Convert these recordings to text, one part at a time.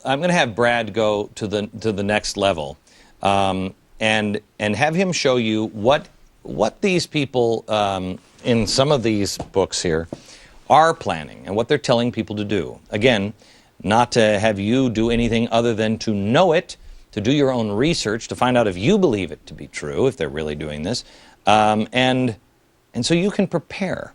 I'm going to have Brad go to the next level, and have him show you what these people in some of these books here are planning and what they're telling people to do. Again, not to have you do anything other than to know it, to do your own research, to find out if you believe it to be true, if they're really doing this, and so you can prepare.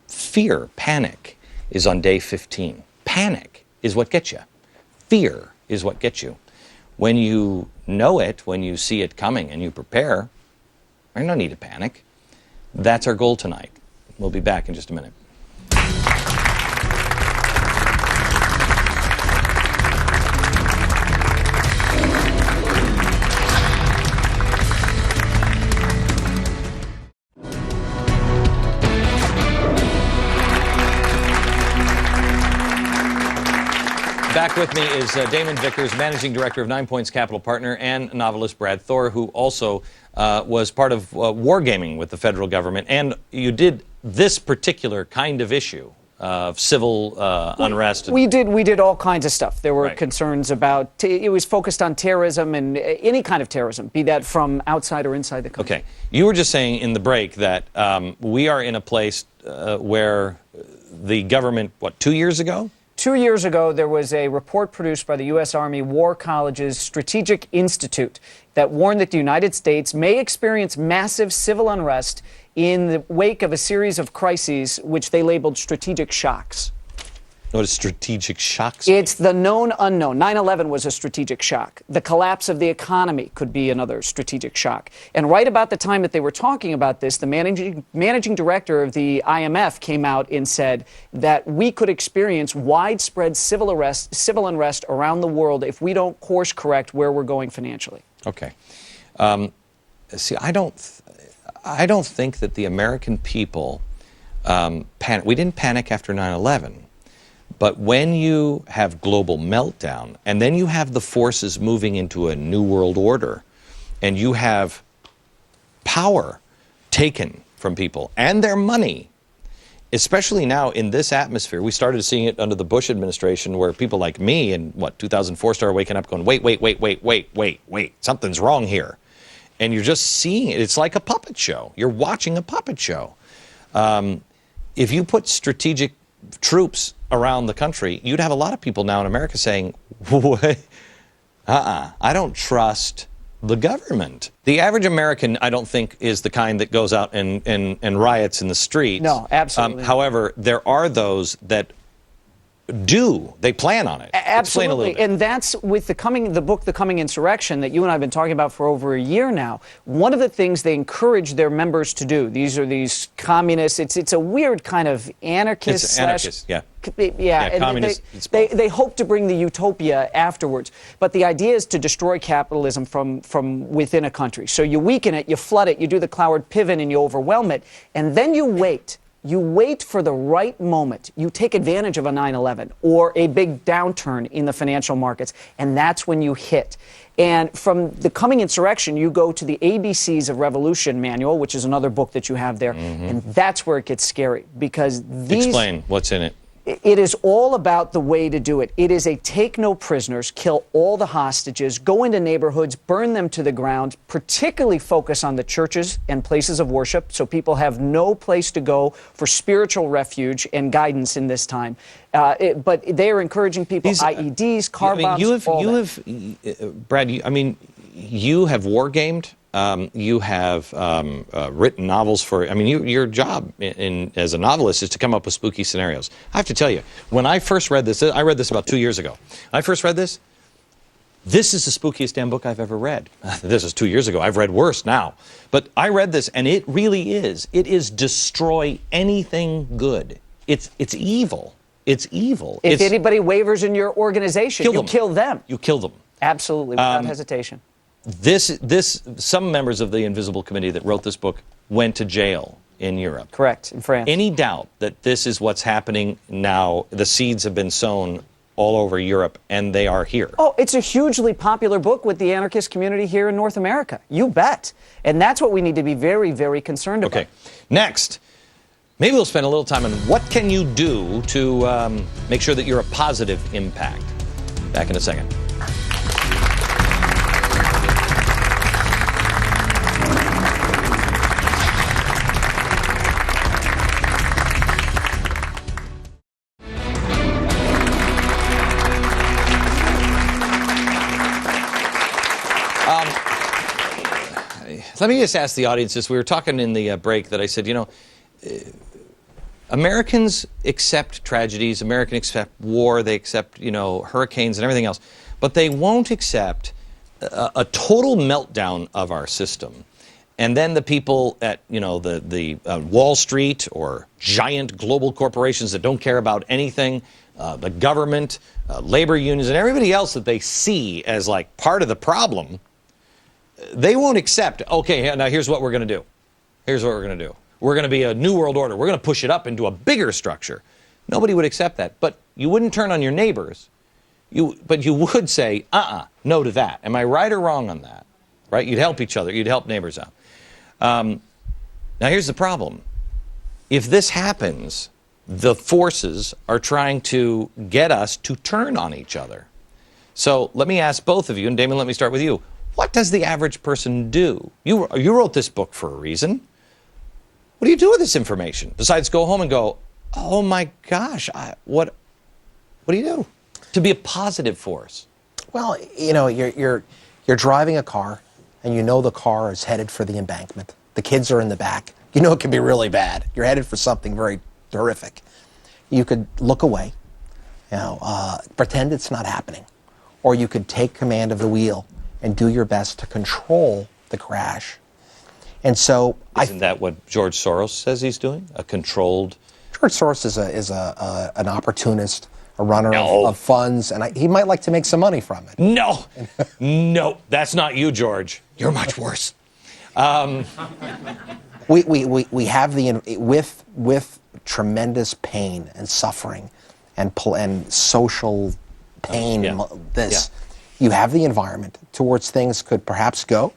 Fear, panic, is on day 15. Panic is what gets you. Fear is what gets you. When you know it, when you see it coming and you prepare, there's no need to panic. That's our goal tonight. We'll be back in just a minute. Back with me is Damon Vickers, Managing Director of 9 Points Capital Partner, and novelist Brad Thor, who also was part of wargaming with the federal government. And you did this particular kind of issue of civil unrest. We did all kinds of stuff. There were concerns about, it was focused on terrorism and any kind of terrorism, be that from outside or inside the country. Okay. You were just saying in the break that we are in a place where the government, 2 years ago? 2 years ago, there was a report produced by the U.S. Army War College's Strategic Institute that warned that the United States may experience massive civil unrest in the wake of a series of crises which they labeled strategic shocks. What is strategic shocks? It's the known unknown. 9/11 was a strategic shock. The collapse of the economy could be another strategic shock. And right about the time that they were talking about this, the managing director of the IMF came out and said that we could experience widespread civil unrest around the world if we don't course correct where we're going financially. Okay. See, I don't think that the American people panic. We didn't panic after 9/11. But when you have global meltdown, and then you have the forces moving into a new world order, and you have power taken from people and their money, especially now in this atmosphere, we started seeing it under the Bush administration, where people like me in 2004 started waking up going, wait, something's wrong here. And you're just seeing it. It's like a puppet show. You're watching a puppet show. If you put strategic troops around the country, you'd have a lot of people now in America saying, I don't trust the government. The average American, I don't think, is the kind that goes out and riots in the streets. No, absolutely. However, there are those that do. They plan on it. Absolutely. And that's with the book, The Coming Insurrection, that you and I have been talking about for over a year now. One of the things they encourage their members to do, these communists, it's a weird kind of anarchist. It's anarchist, yeah. Yeah, communist. They hope to bring the utopia afterwards. But the idea is to destroy capitalism from within a country. So you weaken it, you flood it, you do the Cloward pivot, and you overwhelm it. And then you wait. You wait for the right moment. You take advantage of a 9/11 or a big downturn in the financial markets, and that's when you hit. And from The Coming Insurrection, you go to the ABCs of Revolution manual, which is another book that you have there, and that's where it gets scary, because Explain what's in it. It is all about the way to do it. It is a take no prisoners, kill all the hostages, go into neighborhoods, burn them to the ground, particularly focus on the churches and places of worship, so people have no place to go for spiritual refuge and guidance in this time. But they are encouraging people, IEDs, car bombs, Brad, you have wargamed. You have written novels for, your job as a novelist is to come up with spooky scenarios. I have to tell you, when I first read this, I read this about 2 years ago. When I first read this is the spookiest damn book I've ever read. This is 2 years ago. I've read worse now. But I read this, and it really is. It is destroy anything good. It's evil. It's evil. If anybody wavers in your organization, you kill them. You kill them. Absolutely, without hesitation. Some members of the Invisible Committee that wrote this book went to jail in Europe. Correct, in France. Any doubt that this is what's happening now? The seeds have been sown all over Europe, and they are here. Oh, it's a hugely popular book with the anarchist community here in North America. You bet. And that's what we need to be very, very concerned about. Okay. Next, Maybe we'll spend a little time on what can you do to make sure that you're a positive impact. Back in a second. Let me just ask the audience this. We were talking in the break that I said, Americans accept tragedies, Americans accept war, they accept, hurricanes and everything else, but they won't accept a total meltdown of our system. And then the people at, the Wall Street or giant global corporations that don't care about anything, the government, labor unions, and everybody else that they see as like part of the problem, they won't accept, okay, now here's what we're going to do. Here's what we're going to do. We're going to be a new world order. We're going to push it up into a bigger structure. Nobody would accept that. But you wouldn't turn on your neighbors. But you would say, no to that. Am I right or wrong on that? Right? You'd help each other. You'd help neighbors out. Now, here's the problem. If this happens, the forces are trying to get us to turn on each other. So let me ask both of you, and Damon, let me start with you. What does the average person do? You wrote this book for a reason. What do you do with this information besides go home and go, oh my gosh, what do you do to be a positive force? Well, you're driving a car and the car is headed for the embankment. The kids are in the back. It can be really bad. You're headed for something very horrific. You could look away, pretend it's not happening, or you could take command of the wheel and do your best to control the crash. And so, isn't that what George Soros says he's doing? A controlled. George Soros is an opportunist, a runner of funds, and he might like to make some money from it. No, no, that's not you, George. You're much worse. We have with tremendous pain and suffering and social pain. You have the environment towards things could perhaps go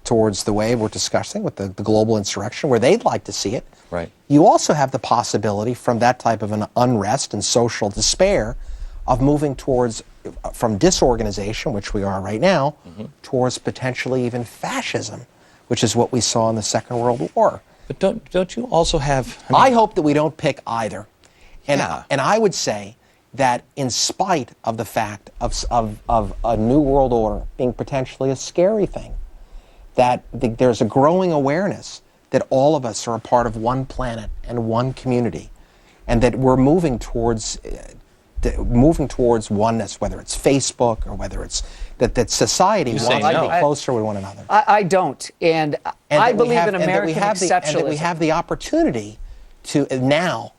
towards the way we're discussing with the global insurrection, where they'd like to see it. Right. You also have the possibility from that type of an unrest and social despair of moving towards, from disorganization, which we are right now, towards potentially even fascism, which is what we saw in the Second World War. But don't you also have... I hope that we don't pick either. And I would say that in spite of the fact of a new world order being potentially a scary thing, that there's a growing awareness that all of us are a part of one planet and one community, and that we're moving towards oneness, whether it's Facebook or whether it's that society wants to be closer with one another. I don't, and I believe in American exceptionalism. And that we have the opportunity to now,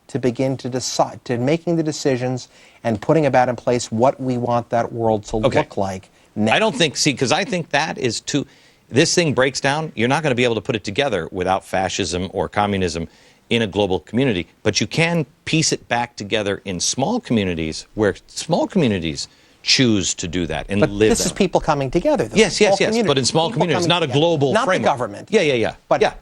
to begin to decide, to making the decisions and putting about in place what we want that world to look like. I don't think, because I think that is too, this thing breaks down, you're not going to be able to put it together without fascism or communism in a global community, but you can piece it back together in small communities where small communities choose to do that and live that. This is people coming together. Yes, but in small communities, not a global framework. Not the government. Yeah.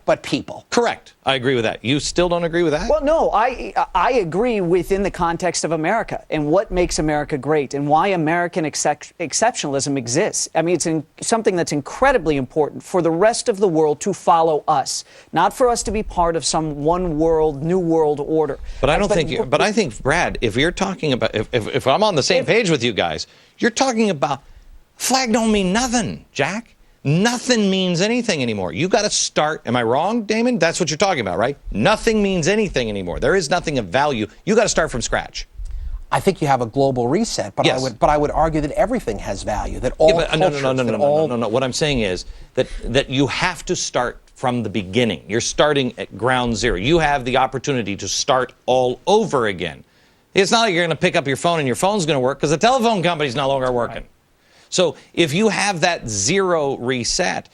But people. Correct. I agree with that. You still don't agree with that? Well, no, I agree within the context of America and what makes America great and why American exceptionalism exists. I mean, it's something that's incredibly important for the rest of the world to follow us, not for us to be part of some one world, new world order. But I think, Brad, if you're talking about, if I'm on the same page with you guys, you're talking about flag don't mean nothing, Jack. Nothing means anything anymore. You got to start. Am I wrong, Damon? That's what you're talking about, right? Nothing means anything anymore. There is nothing of value. You got to start from scratch. I think you have a global reset, but yes. I would argue that everything has value. That all no. What I'm saying is that you have to start from the beginning. You're starting at ground zero. You have the opportunity to start all over again. It's not like you're going to pick up your phone and your phone's going to work because the telephone company's no longer working. Right. So if you have that zero reset,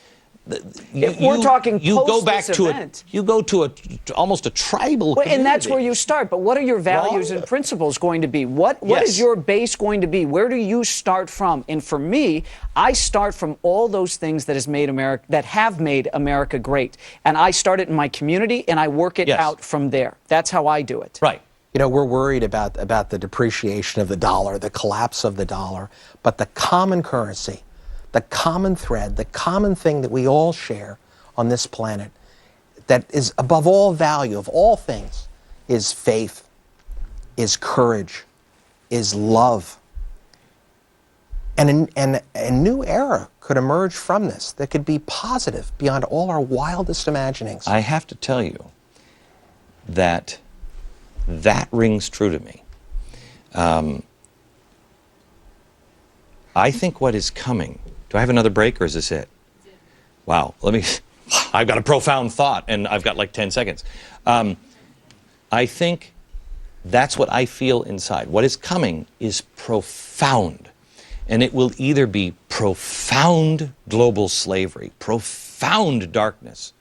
If we're talking you post go back this to event. you go to almost a tribal Well, and that's community. where you start. But what are your values and principles going to be? What Yes. is your base going to be? Where do you start from? And for me, I start from all those things that have made America great. And I start it in my community, and I work it Yes. out from there. That's how I do it. Right. You know, we're worried about the depreciation of the dollar, the collapse of the dollar, but the common currency, the common thread, the common thing that we all share on this planet that is above all value of all things is faith, is courage, is love. And a new era could emerge from this that could be positive beyond all our wildest imaginings. I have to tell you that rings true to me. I think what is coming. Do I have another break, or is this it? Wow. I've got a profound thought, and I've got like 10 seconds. I think that's what I feel inside. What is coming is profound. And it will either be profound global slavery, profound darkness,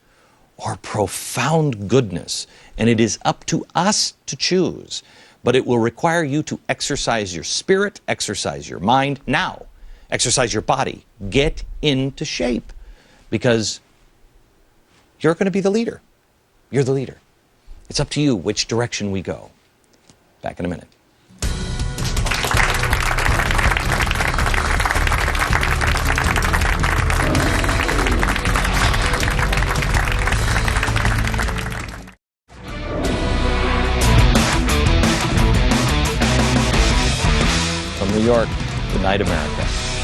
or profound goodness. And it is up to us to choose. But it will require you to exercise your spirit, exercise your mind now, exercise your body, get into shape. Because you're going to be the leader. You're the leader. It's up to you which direction we go. Back in a minute. From New York, good night, America.